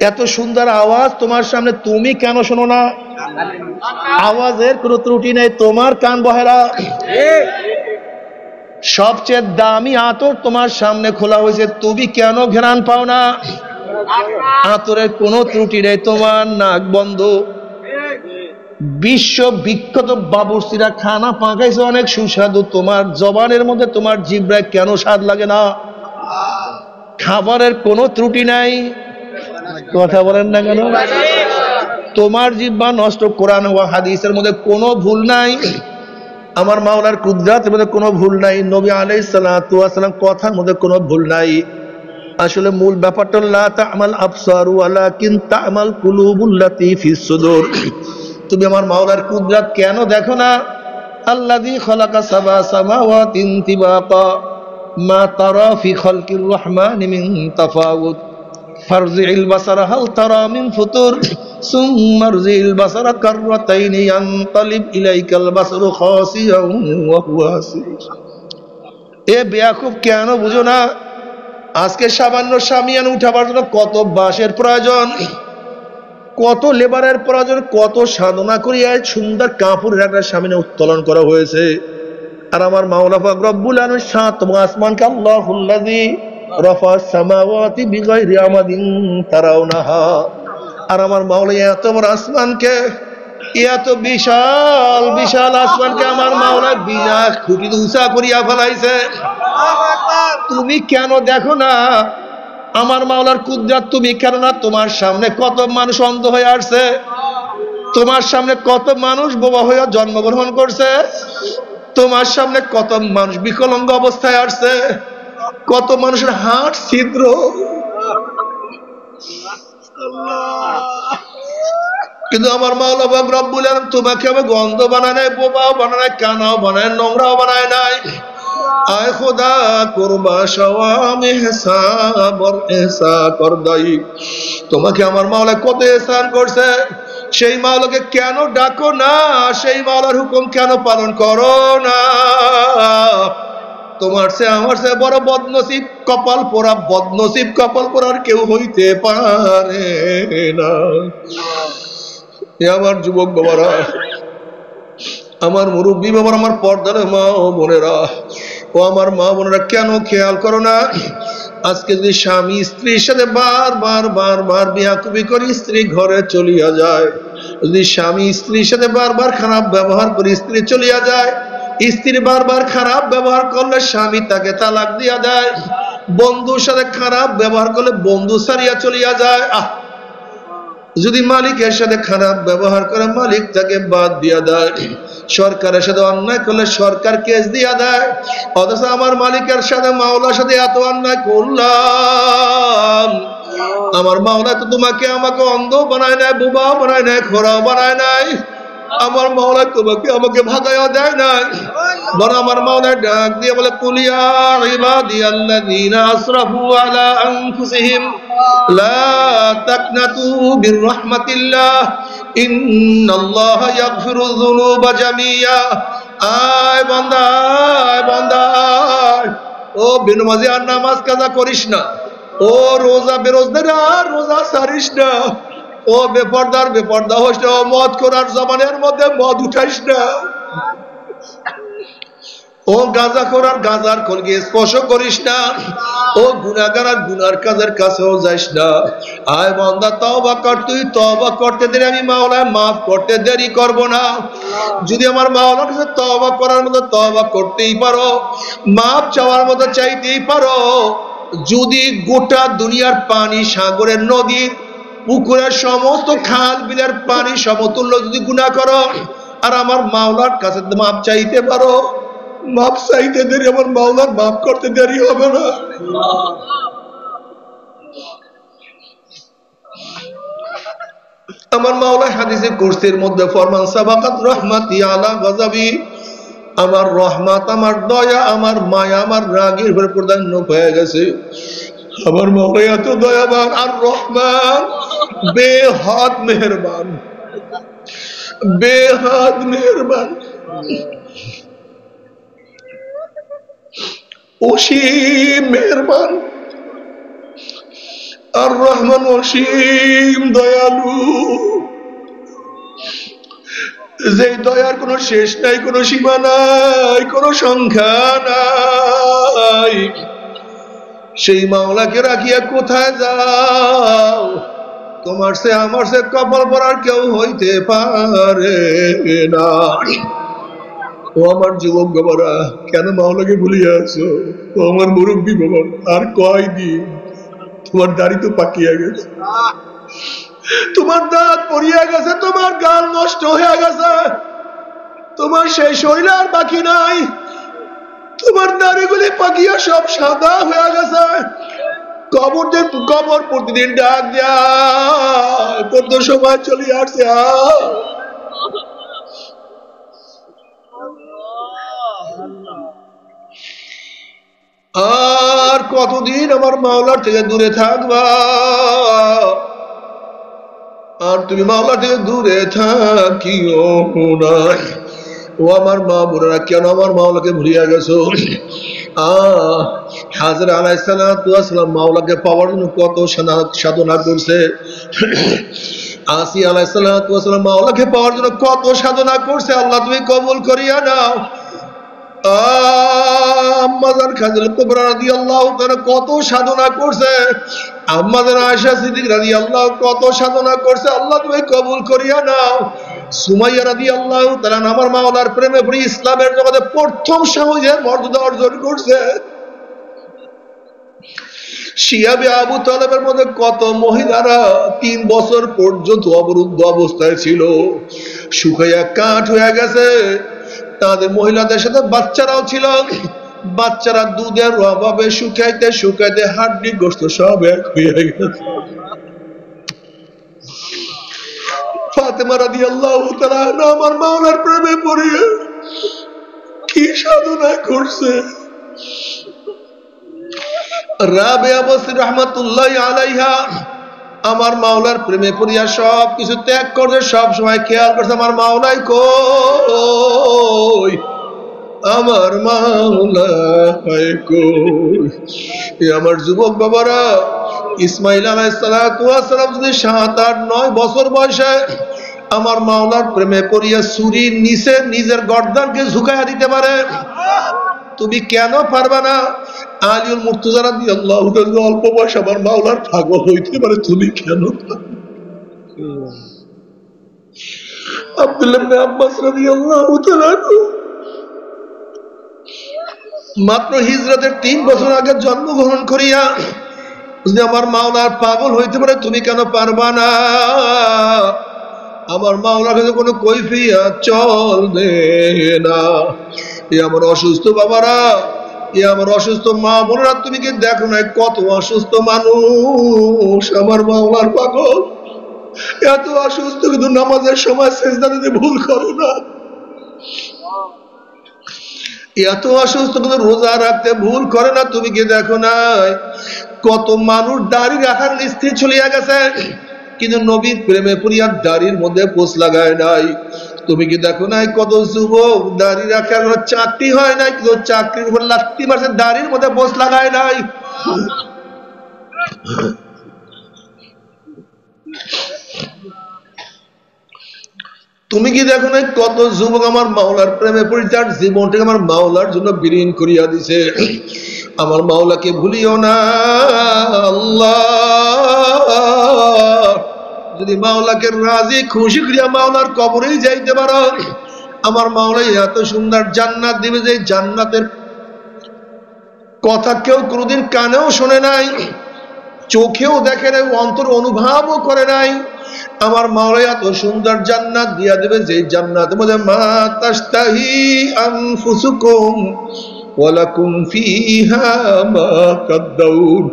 এত সুন্দর আওয়াজ তোমার সামনে, তুমি কেন শোনো না? আওয়াজের কোনো ত্রুটি নেই, তোমার কান বহেরা। সবচেয়ে দামি আতর তোমার সামনে খোলা হয়েছে, তুমি কেন ঘ্রাণ পাও না? আতরের কোনো ত্রুটি নেই, তোমার নাক বন্ধ। বিশ্ব বিখ্যাত বাবুর্চিরা খানা পাকাইছে অনেক সুস্বাদু, তোমার জবানের মধ্যে, তোমার জিহ্বায় কেন স্বাদ লাগে না? খাবারের কোনো ত্রুটি নাই, কথা বলেন না কেন? তোমার জিহ্বা নষ্ট, কোরআন ও হাদিসের মধ্যে কোনো ভুল নাই, আমার মাওলার কুদরতের মধ্যে কোনো ভুল নাই, নবী আলাইহিস সালাতু ওয়াস সালাম কথার মধ্যে কোনো ভুল নাই। আসলে মূল ব্যাপারটা লা তা'মাল আবসারু ওয়ালাকিন তা'মাল কুলুবুল্লাতী ফিস সুদূর। তুমি আমার মাওলার কুদরত কেন দেখো না? আল্লাযী খালাকা সাবা সামাওয়াতিন তিবাকা মা তারা ফি খালকির রহমানি মিন তাফাউত ফারজি'ল বাসারা হাল তারা মিন ফুতুর সুম্মা রজি'ল বাসারা কাররাতাইনি ইয়ানতালিব ইলাইকাল বাসারু খাসিয়ান ওয়া হুয়া হাসির। এ বেয়াকুব, কেন বুঝো না? আজকে সামান্য শামিয়ানা উঠাবার জন্য কত বাঁশের প্রয়োজন, কত লেবারের প্রয়োজন, কত সাধনা করিয়া সুন্দর কাপড়ের একটা শামিয়ানা উত্তোলন করা হয়েছে। আর আমার মাওলা পাক রব্বুল আলামিন সাত আসমানকে আল্লাহুল্লাযী রাফা'আস সামাওয়াতি বিগাইরি আমাদিন তারাউনাহা, আর আমার মাওলা এত বড় আসমানকে, এত বিশাল বিশাল আসমানকে আমার মাওলা বিনা খুঁটি উঁচা করিয়া ফেলাইছে। তুমি কেন দেখো না আমার মাওলার কুদরত? তুমি কেন না? তোমার সামনে কত মানুষ অন্ধ হয়ে আসছে, তোমার সামনে কত মানুষ বোবা হয়ে জন্মগ্রহণ করছে, তোমার সামনে কত মানুষ বিকলাঙ্গ অবস্থায় আসছে, কত মানুষের হাড় ছিদ্র। কিন্তু আমার মাওলা পাক রব্বুল আলামিন তোমাকে আমাকে অন্ধ বানায় নাই, বোবাও বানায় নাই, কানাও বানায়, নোংরাও বানায় নাই। আয় খোদা কুরবা শাওয়াম ইহসাবর ইহসা করদাই, তোমাকে আমার মাওলা কত ইহসান করছে, সেই মাওলাকে কেন ডাকো না? সেই মাওলার হুকুম কেন পালন করো না? তোমার সে আমার সে বড় বদনসিব কপাল পোড়া, বদনসিব কপাল পোড়ার কেউ হইতে পারে না। আমার যুবক বাবারা, আমার মুরব্বী বাবারা, আমার পর্দার মা ও বোনেরা, ও আমার মা বোনেরা, কেন খেয়াল করো না? আজকে যদি স্বামী স্ত্রীর সাথে বারবার বারবার বিয়াকুবি করে স্ত্রী ঘরে চলিয়া যায়, যদি স্বামী স্ত্রীর সাথে বারবার খারাপ ব্যবহার করে স্ত্রী চলিয়া যায়, স্ত্রী বারবার খারাপ ব্যবহার করলে স্বামী তাকে তালাক দিয়া দেয়, বন্ধুর সাথে খারাপ ব্যবহার করলে বন্ধু ছাড়িয়া চলিয়া যায়, যদি মালিকের সাথে খারাপ ব্যবহার করে মালিক তাকে বাদ দিয়া দেয়, সরকারের সাথে অন্যায় করলে সরকার কেস দিয়া দেয়। অথচ আমার মালিকের সাথে মাওলার সাথে এত অন্যায় করলাম, আমার মাওলা তো তোমাকে আমাকে অন্ধ বানায় নাই, বোবা বানায় নাই, খোরাও বানায় নাই, আমার মাওলা তোমাকে আমাকে ভাগাইয়া দেয় নাই, বরং আমার মাওলা ডাক দিয়ে বলে কুলিয়া ইবাদিয়াল্লাযীনা আসরাফু আলা আনফুসিহিম লা তাকনাতু মির রাহমাতিল্লাহ ইন্নাল্লাহা ইয়াগফিরুয যুনুবা জামিয়া। আয় বান্দা, আয় বান্দা, ও বেনমাজি আর নামাজ কাজা করিস না, ও রোজা বেরোজদার আর রোজা ছাড়িস না, ও বেপরদার বেপরদা হোস না, ও মদ করার জমানের মধ্যে মদ উঠাইস না, ও গাঁজা করার গাঁজার খোলকে স্পর্শ করিস না, ও গুনাহগার আর গুনার কাজের কাছেও যাইস না। আয় বান্দা তওবা কর, তুই তওবা করতে দেরি আমি মাওলা মাফ করতে দেরি করব না। যদি আমার মাওলার কাছে তওবা করার মতো তওবা করতেই পারো, মাফ চাওয়ার মতো চাইতেই পারো, যদি গোটা দুনিয়ার পানি, সাগরের, নদীর, পুকুরের সমস্ত খাল বিলের পানি সমতুল্য যদি গুনাহ করো আর আমার মাওলার কাছে মাফ চাইতে পারো, মাফ চাইতে দেরি আমার মাওলার মাফ করতে দেরি হবে না। আমার মাওলা হাদিসে কুরসির মধ্যে ফরমান সাবাকাত রাহমাতি আলা গযাবি, আমার রহমত, আমার দয়া, আমার মায়া, আমার রাগের উপর প্রাধান্য হয়ে গেছে। আমার মাওলা এত দয়াবান আর রহমান, বেহাদ মেহেরবান, বেহাদ মেহেরবান, অসীম মেহেরবান। আর রহমান অসীম দয়ালু, যে দয়ার কোনো শেষ নাই, কোনো সীমা নাই, কোনো সংখ্যা নাই, সেই মাওলাকে রাখিয়া কোথায় যাও? তোমার সে আমার সে কপাল পরার কেউ হইতে পারে না। ও আমার যুবক বাবারা, কেন মাওলাকে ভুলিয়া আছো? ও আমার মুরব্বী বাবা, আর কয়দিন? তোমার দাড়ি তো পাকিয়া গেছে, তোমার দাঁত পড়িয়া গেছে, তোমার গাল নষ্ট হয়ে গেছে, তোমার সেই শরীর আর বাকি নাই, তোমার দাড়িগুলি পাকিয়া সব সাদা হয়ে গেছে। কবর প্রতিদিন ডাক দেয়, কত সময় চলে আসছে। আর কতদিন আমার মাওলার থেকে দূরে থাকবা? আর তুমি মাওলার থেকে দূরে থাকিও না। ও আমার মা বোনেরা, কেন আমার মাওলাকে ভুলিয়া গেছো? হাজরা আলাইহিস সালাম মাওলাকে পাওয়ার জন্য কত সাধনা করছে। আসি আলাইহিস সালাম মাওলাকে পাওয়ার জন্য কত সাধনা করছে। আল্লাহ তুমি কবুল করিয়া নাও। আম্মাজান খাদিজা কুবরা রাদিয়াল্লাহু তাআলা কত সাধনা করছে। আম্মাজান আয়েশা সিদ্দিক রাদিয়াল্লাহু কত সাধনা করছে। আল্লাহ তুমি কবুল করিয়া নাও। সুমাইয়া রাদিয়াল্লাহু তাআলা আমার মাওলার প্রেমে পড়ে ইসলামের জগতে প্রথম সাহসের মর্যাদা অর্জন করছে। শিয়াবে আবু তালেবের মধ্যে কত মহিলারা 3 বছর পর্যন্ত অবরুদ্ধ অবস্থায় ছিল, শুকাইয়া কাঠ হয়ে গেছে। তাদের মহিলাদের সাথে বাচ্চারাও ছিল। বাচ্চারা দুধের অভাবে শুকাইতে শুকাইতে হাড্ডি গোশত সব এক হয়ে গেছে। ফাতেমা রাদিয়াল্লাহু তাআলা আমার মাওলার প্রেমে পড়িয়া কি সাধনা করছে। রাবেয়া বসরি রাহমাতুল্লাহি আলাইহা আমার মাওলার প্রেমে পড়িয়া সব কিছু ত্যাগ করছে। সব সময় খেয়াল করছে আমার মাওলাই কই, আমার মাওলা কই। আমার যুবক বাবারা, ইসমাইল আলাইহিস সালাম যদি 7, 8, 9 বছর বয়সে আমার মাওলার প্রেমে পড়িয়া ছুরির নিচে নিজের গর্দানকে ঝুঁকাইয়া দিতে পারে, তুমি কেন পারবা না? আলিউল মুর্তজা রাদিয়াল্লাহু তাআলা অল্প বয়সে আমার মাওলার পাগল হইতে পারে, তুমি কেন? আব্দুল্লাহ ইবনে আব্বাস রাদিয়াল্লাহু তাআলা মাত্র হিজরতের 3 বছর আগে জন্মগ্রহণ করিয়া যদি আমার মাওলার পাগল হইতে পারে, তুমি কেন পারবা না? আমার মাওলার কাছে কোনো কৈফিয়ত চলবে না। এ আমার অসুস্থ বাবারা, এ আমার অসুস্থ মা বোনেরা, তুমি কি দেখো না কত অসুস্থ মানুষ? আমার মাওলার পাগল এত অসুস্থ, কিন্তু নামাজের সময় সিজদা দিতে ভুল করো না। এত অসুস্থ কিন্তু রোজা রাখতে ভুল করে না। তুমি কি দেখো না কত মানুষ দাড়ি রাখার স্থির চলিয়া গেছে, কিন্তু নবীর প্রেমে পড়িয়া দাড়ির মধ্যে পোষ লাগায় নাই। তুমি কি দেখো না কত যুবক দাড়ি রাখার চাকরি হয় নাই, কিন্তু চাকরির উপর লাত্তি মারছে, দাড়ির মধ্যে পোষ লাগায় নাই। তুমি কি দেখো না কত যুবক আমার মাওলার প্রেমে পড়ে তার জীবনটাকে আমার মাওলার জন্য বিলীন করিয়া দিছে। আমার মাওলাকে ভুলিও না। আল্লাহ যদি মাওলাকে রাজি খুশি করিয়া মাওলার কবরেই যাইতে পারো, আমার মাওলাই এত সুন্দর জান্নাত দিবে যে জান্নাতের কথা কেউ কোনোদিন কানেও শোনে নাই, চোখেও দেখে নাই, অন্তর অনুভবও করে নাই। আমার মাওলা এত সুন্দর জান্নাত দিয়া দেবে যে জান্নাতের মধ্যে মা তাশতাহি আনফুসুকুম ওয়ালাকুম ফিহা মা তাদাউন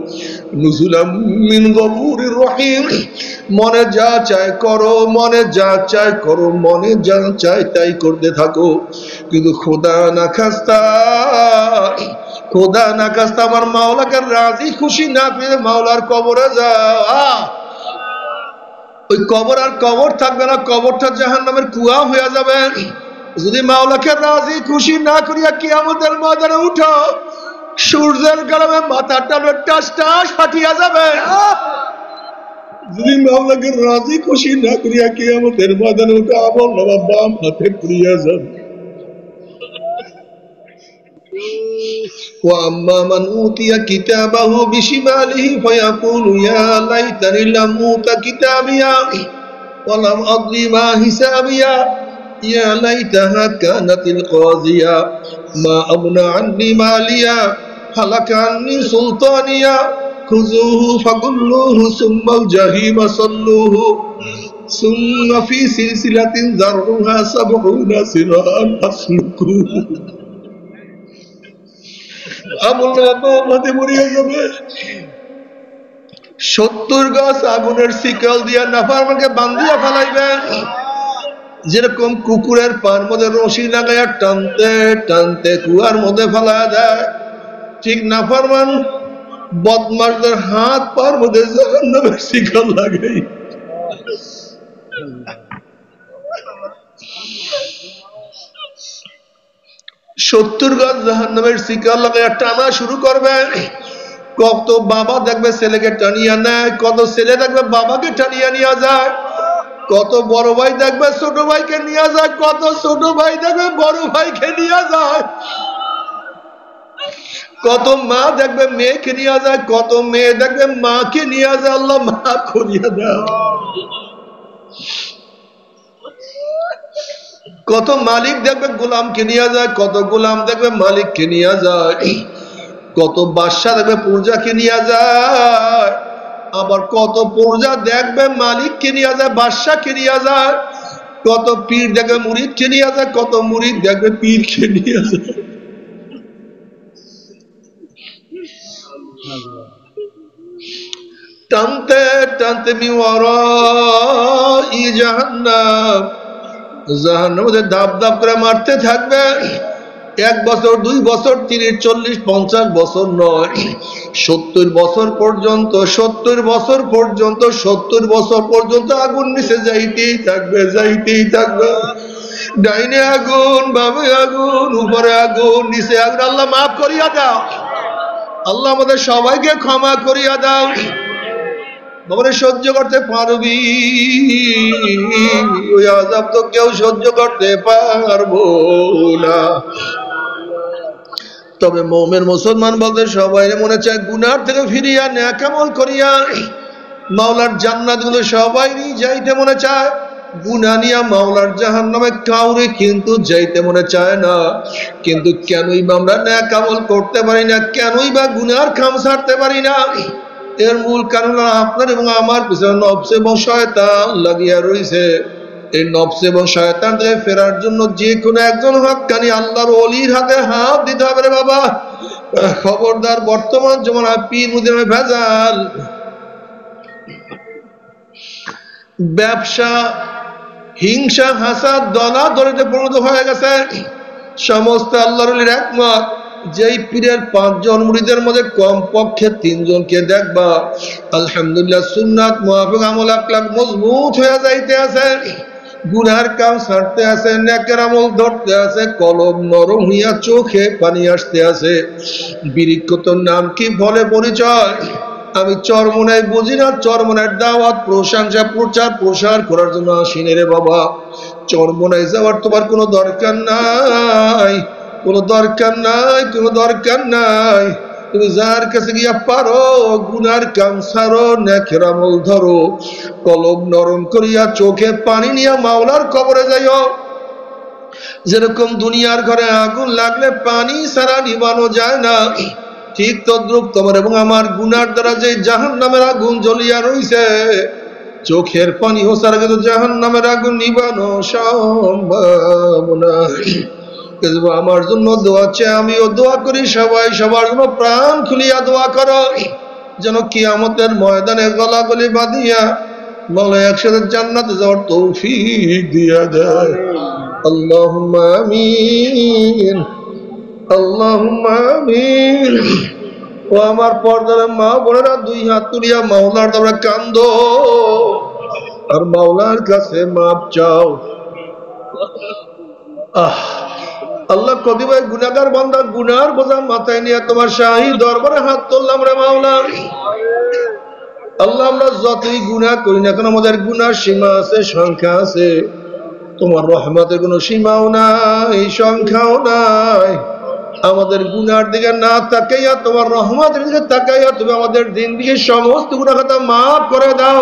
নুজুলাম মিন গফুরির রহিম। মনে যা চায় করো, মনে যা চায় করো, মনে যা চায় তাই করতে থাকো, কিন্তু খোদা না খাস্তা আমার মাওলাকে রাজি খুশি না পেয়ে মাওলার কবরে যাও। ওই কবর আর কবর থাকবে না, কবরটা জাহান্নামের কুয়া হয়ে যাবে। যদি মাওলাকে রাজি খুশি না করিয়া কিয়ামতের ময়দানে উঠো, সূর্যের গরমে মাথাটা টাস টাস ফাটিয়া যাবে। মাওলাকে রাজি খুশি না করিয়া কিয়ামতের ময়দানে ওটা আমল নামা বাম হাতে পুড়িয়া যাবে। وأما من أوتي كتابه بشماله فيقول يا ليتني لم أوت كتابيا ولم أدر ما حسابيا يا ليتها كانت القاضية ما أغنى عني ماليا هلك عني سلطانيا خذوه فغلوه ثم الجحيم صلوه ثم في سلسلة ذرعها 70 ذراعا فاسلكوه। সত্তর গাছ আগুনের শিকল দিয়া নাফরমানকে বান্ধিয়া ফেলাইবে, যেরকম কুকুরের পার মধ্যে রশি লাগাইয়া টানতে টানতে কুয়ার মধ্যে ফেলা দেয়, ঠিক নাফরমান বদমাশদের হাত পার মধ্যে জাহান্নামের শিকল লাগাই। সত্তর গাছ জাহান্নামের শিকল লাগাইয়া টানা শুরু করবে। কত বাবা দেখবে ছেলেকে টানিয়া নেয়, কত ছেলে দেখবে বাবাকে টানিয়া নিয়ে যায়, কত বড় ভাই দেখবে ছোট ভাইকে নিয়ে যায়, কত ছোট ভাই দেখবে বড় ভাইকে নিয়ে যায়, কত মা দেখবে মেয়েকে নিয়ে যায়, কত মেয়ে দেখবে মাকে নিয়ে যায়। আল্লাহ মাফ করিয়া দাও। কত মালিক দেখবে গোলামকে নিয়ে যায়, কত গোলাম দেখবে মালিককে নিয়ে যায়, কত বাদশা দেখবে প্রজাকে নিয়ে যায়, আবার কত প্রজা দেখবে মালিককে নিয়ে যায়, বাদশাকে নিয়ে যায়, কত পীর দেখবে মুরিদকে নিয়ে যায়, কত মুরিদ দেখবে পীরকে নিয়ে যায়। টানতে টানতে মিওয়ারাই জাহান্নাম, জাহান্নামে ধাপ ধাপ করে মারতে থাকবে। 1 বছর 2 বছর 30 40 50 বছর নয়, 70 বছর পর্যন্ত, 70 বছর পর্যন্ত, 70 বছর পর্যন্ত আগুন নিচে যাইতেই থাকবে, যাইতেই থাকবে। ডাইনে আগুন, বামে আগুন, উপরে আগুন, নিচে আগুন। আল্লাহ মাফ করিয়া দাও, আল্লাহ আমাদের সবাইকে ক্ষমা করিয়া দাও। বাবারে সহ্য করতে পারবি? ওই আযাব তো কেউ সহ্য করতে পারবো না। তবে মুমিন মুসলমান বলতে সবাই মনে চায় গুনার থেকে ফিরিয়া নেক আমল করিয়া মাওলার জান্নাত গুলো সবাই যাইতে মনে চায়। গুনাহ নিয়া মাওলার জাহান্নামে কাউরে কিন্তু যাইতে মনে চায় না। কিন্তু কেনই বা আমরা নেক আমল করতে পারি না, কেনই বা গুনার খাম ছাড়তে পারি না? এর মূল কারণ আপনার এবং আমার পিছনে নফস এবং শয়তান লাগিয়া রয়েছে। এই নফস এবং শয়তান থেকে ফেরার জন্য যে কোনো একজন হক্কানি আল্লাহর ওলির হাতে হাত দিতে হবে রে বাবা। খবরদার, বর্তমান যেমন পীর মুরিদের ভেজাল, ব্যবসা, হিংসা, হাসাদ, দলাদলিতে পরিণত হয়ে গেছে। সমস্ত আল্লাহর ওলির একমত, যেই পীরের 5 জন মুরিদের মধ্যে কমপক্ষে 3 জনকে দেখবা আলহামদুলিল্লাহ সুন্নাত মুআফিক আমল আকলাক মজবুত হয়ে যাইতে আছে, গুনার কাম ছাড়তে আছে, নেকের আমল ধরতে আছে, কলম নরম হইয়া চোখে পানি আসতে আছে। বিরিক্কতর নাম কি, ফলে পরিচয়। আমি চরমনায় বুঝি না, চরমনার দাওয়াত, প্রশংসা, প্রচার প্রসার করার জন্য আসিনি রে বাবা। চরমনায় যাওয়ার তোমার কোনো দরকার নাই, কোনো দরকার নাই, কোনো দরকার নাই। তুমি যার কাছে গিয়া পারো গুনার কাম ছাড়ো, নেকের আমল ধরো, কলম নরম করিয়া চোখে পানি নিয়া মাওলার কবরে যাইও। যেরকম দুনিয়ার ঘরে আগুন লাগলে পানি ছাড়া নিবানো যায় না, ঠিক তদ্রুপ তোমার এবং আমার গুনার দ্বারা যে জাহান্নামের আগুন জ্বলিয়া রইছে, চোখের পানি হোসার কিন্তু জাহান্নামের আগুন নিবানো সম্ভব না। আমার জন্য দোয়া চাই, আমিও দোয়া করি, সবাই সবার জন্য প্রাণ খুলিয়া দোয়া করো, যেন কিয়ামতের ময়দানে গলাগলি বাঁধিয়া বলে একসাথে জান্নাতে যাওয়ার তৌফিক দিয়া দেয়। আল্লাহুম্মা আমিন, আল্লাহুম্মা আমিন। ও আমার পর্দার মা বোনেরা, 2 হাত তুলিয়া মাওলার দরবারে কান্দো আর মাওলার কাছে মাপ চাও। আল্লাহ কতিপয় গুনাহগার বান্দা গুনার বোঝা মাথায় নিয়ে তোমার শাহী দরবারে হাত তুললাম রে মাওলা। আল্লাহ আমরা যতই গুনাহ করি না কেন আমাদের গুনার সীমা আছে, সংখ্যা আছে। তোমার রহমতের কোনো সীমাও নাই, সংখ্যাও নাই। আমাদের গুনার দিকে না তাকাইয়া তোমার রহমতের দিকে তাকাইয়া তুমি আমাদের দিন দিকে সমস্ত গুনাহ খাতা মাফ করে দাও।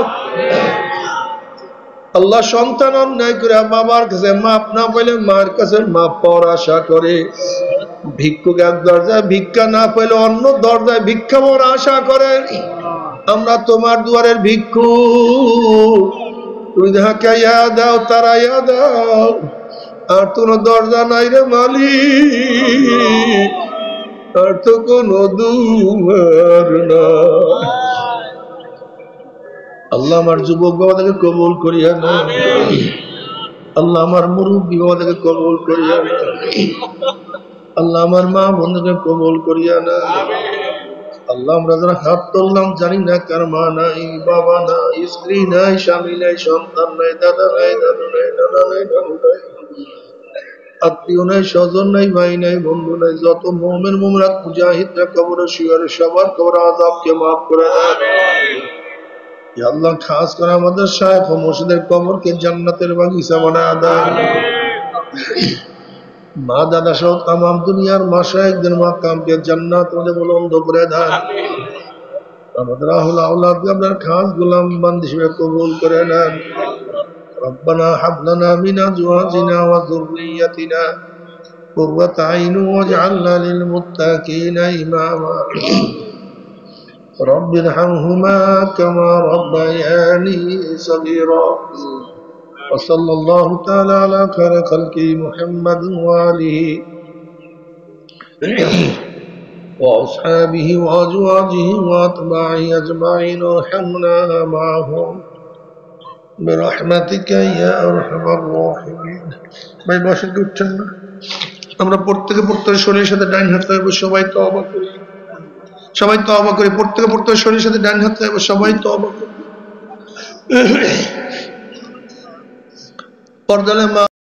আল্লাহ সন্তান অন্যায় করে বাবার কাছে মাপ না পাইলে মার কাছে মাপ পাওয়ার আশা করে, ভিক্ষুক এক দরজায় ভিক্ষা না পাইলে অন্য দরজায় ভিক্ষা পাওয়ার আশা করে। আমরা তোমার দুয়ারের ভিক্ষুক, তুমি যাহাকে ইয়া দাও তারা ইয়া দাও, আর কোনো দরজা নাই রে মালিক, আর তো কোনো দুয়ার না। আল্লাহ আমার যুবক বাবাদেরকে কবুল করিয়া না, আল্লাহ আমার মুরব্বী বাবাদেরকে কবুল করিয়া না, আল্লাহ আমার মা বন্ধুকে কবুল করিয়া না। আল্লাহ আমরা যারা হাত তুললাম জানি না কার মা নাই, বাবা নাই, স্ত্রী নাই, স্বামী নাই, সন্তান নাই, দাদা নাই, দাদু নাই, দাদা নাই, দাদু নাই, আত্মীয় নাই, স্বজন নাই, ভাই নাই, বন্ধু নাই। যত মুমিন মুমিনাত মুজাহিদরা কবরে শুয়ে সবার কবর আযাবকে মাফ করে দাও। ইয়া আল্লাহ খাস করে আমাদের শায়েখ ও মুর্শিদের কবরকে জান্নাতের বাগিচা বানায় দাও। মা দাদা সহ তামাম দুনিয়ার মাশায়েখদের মাকামকে জান্নাত মধ্যে বুলন্দ করে দাও। আমাদের আহল আওলাদকে আপনার খাস গোলাম বান্দী হিসেবে কবুল করে নেন। ربنا هب لنا من أزواجنا وذريتنا قرة أعين واجعلنا للمتقين إماما رب ارحمهما كما ربياني صغيرا وصلى الله تعالى على خير خلقه محمد وآله وأصحابه وأزواجه وأتباعه أجمعين وارحمنا معهم برحمتك يا أرحم الراحمين। ভাই বসে কি উঠছেন না? আমরা প্রত্যেকে শরীরের সাথে ডান হাত লাগাবো, সবাই তওবা করি, সবাই তওবা করি। প্রত্যেকে শরীরের সাথে ডান হাত লাগাবো, সবাই তওবা করি। পর্দালে মা